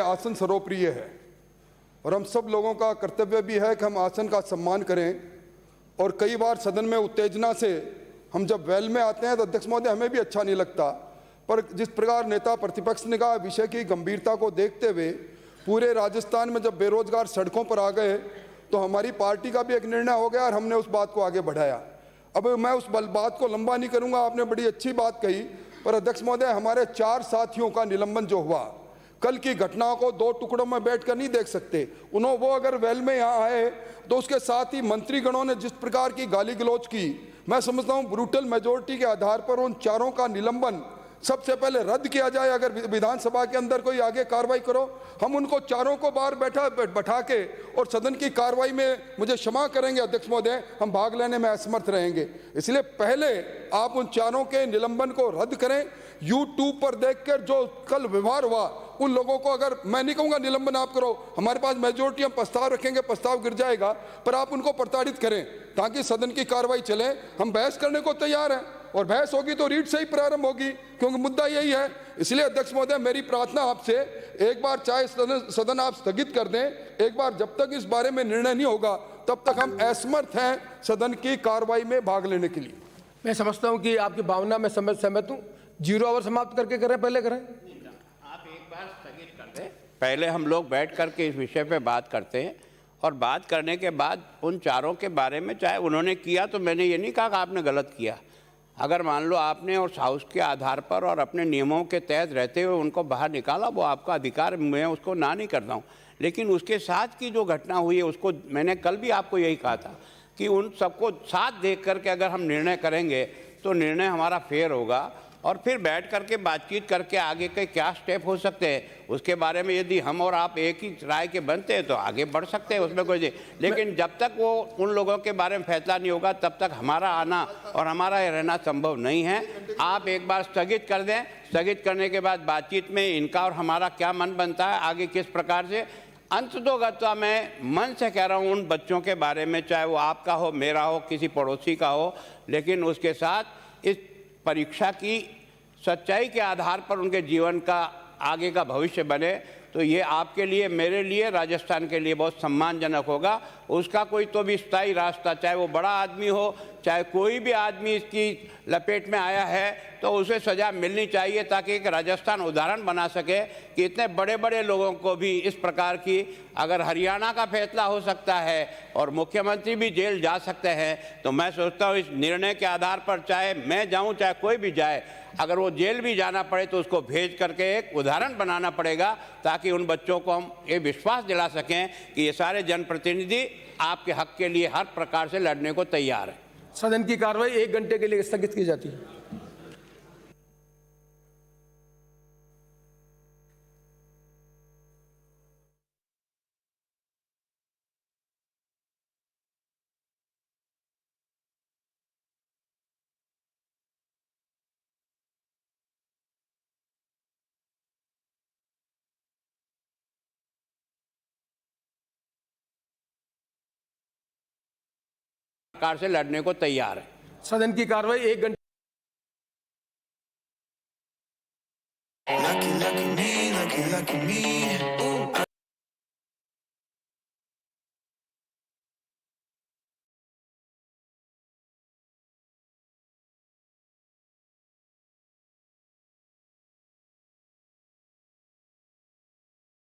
आसन सर्वप्रिय है और हम सब लोगों का कर्तव्य भी है कि हम आसन का सम्मान करें। और कई बार सदन में उत्तेजना से हम जब वेल में आते हैं तो अध्यक्ष महोदय हमें भी अच्छा नहीं लगता, पर जिस प्रकार नेता प्रतिपक्ष ने कहा, विषय की गंभीरता को देखते हुए पूरे राजस्थान में जब बेरोजगार सड़कों पर आ गए तो हमारी पार्टी का भी एक निर्णय हो गया और हमने उस बात को आगे बढ़ाया। अब मैं उस बात को लंबा नहीं करूंगा, आपने बड़ी अच्छी बात कही, पर अध्यक्ष महोदय हमारे 4 साथियों का निलंबन जो हुआ, कल की घटनाओं को 2 टुकड़ों में बैठकर नहीं देख सकते। वो अगर वेल में यहाँ आए तो उसके साथ ही मंत्रीगणों ने जिस प्रकार की गाली गलौज की, मैं समझता हूँ ब्रूटल मेजोरिटी के आधार पर उन 4 का निलंबन सबसे पहले रद्द किया जाए। अगर विधानसभा के अंदर कोई आगे कार्रवाई करो, हम उनको 4 को बाहर बैठा के और सदन की कार्रवाई में, मुझे क्षमा करेंगे अध्यक्ष महोदय, हम भाग लेने में असमर्थ रहेंगे। इसलिए पहले आप उन 4 के निलंबन को रद्द करें। यूट्यूब पर देखकर जो कल व्यवहार हुआ, उन लोगों को, अगर मैं नहीं कहूंगा निलंबन आप करो, हमारे पास मेजोरिटी, हम प्रस्ताव रखेंगे, प्रस्ताव गिर जाएगा, पर आप उनको प्रताड़ित करें ताकि सदन की कार्रवाई चले। हम बहस करने को तैयार हैं और बहस होगी तो रीट से ही प्रारंभ होगी, क्योंकि मुद्दा यही है। इसलिए अध्यक्ष महोदय मेरी प्रार्थना आपसे, एक बार चाहे सदन आप स्थगित कर दें, एक बार जब तक इस बारे में निर्णय नहीं होगा तब तक हम असमर्थ हैं सदन की कार्रवाई में भाग लेने के लिए। मैं समझता हूं कि आपकी भावना में सहमत हूं। 0 आवर समाप्त करके करें, पहले करें। आप एक बार स्थगित कर दें, पहले हम लोग बैठ करके इस विषय पे बात करते हैं और बात करने के बाद उन 4 के बारे में, चाहे उन्होंने किया तो मैंने ये नहीं कहा कि आपने गलत किया। अगर मान लो आपने और हाउस के आधार पर और अपने नियमों के तहत रहते हुए उनको बाहर निकाला, वो आपका अधिकार, मैं उसको ना नहीं करता हूँ। लेकिन उसके साथ की जो घटना हुई है उसको मैंने कल भी आपको यही कहा था कि उन सबको साथ देख करके अगर हम निर्णय करेंगे तो निर्णय हमारा फेयर होगा और फिर बैठ करके बातचीत करके आगे के क्या स्टेप हो सकते हैं उसके बारे में यदि हम और आप एक ही राय के बनते हैं तो आगे बढ़ सकते हैं, उसमें कोई। लेकिन जब तक वो उन लोगों के बारे में फैसला नहीं होगा तब तक हमारा आना और हमारा रहना संभव नहीं है। आप एक बार स्थगित कर दें, स्थगित करने के बाद बातचीत में इनका और हमारा क्या मन बनता है, आगे किस प्रकार से। अंततोगत्वा मैं मन से कह रहा हूँ उन बच्चों के बारे में, चाहे वो आपका हो, मेरा हो, किसी पड़ोसी का हो, लेकिन उसके साथ इस परीक्षा की सच्चाई के आधार पर उनके जीवन का आगे का भविष्य बने तो ये आपके लिए, मेरे लिए, राजस्थान के लिए बहुत सम्मानजनक होगा। उसका कोई तो भी स्थायी रास्ता, चाहे वो बड़ा आदमी हो, चाहे कोई भी आदमी इसकी लपेट में आया है, तो उसे सज़ा मिलनी चाहिए ताकि एक राजस्थान उदाहरण बना सके कि इतने बड़े बड़े लोगों को भी इस प्रकार की, अगर हरियाणा का फैसला हो सकता है और मुख्यमंत्री भी जेल जा सकते हैं, तो मैं सोचता हूँ इस निर्णय के आधार पर चाहे मैं जाऊँ चाहे कोई भी जाए, अगर वो जेल भी जाना पड़े तो उसको भेज करके एक उदाहरण बनाना पड़ेगा ताकि उन बच्चों को हम ये विश्वास दिला सकें कि ये सारे जनप्रतिनिधि आपके हक के लिए हर प्रकार से लड़ने को तैयार है। सदन की कार्रवाई 1 घंटे के लिए स्थगित की जाती है। प्रकार से लड़ने को तैयार है। सदन की कार्रवाई 1 घंटे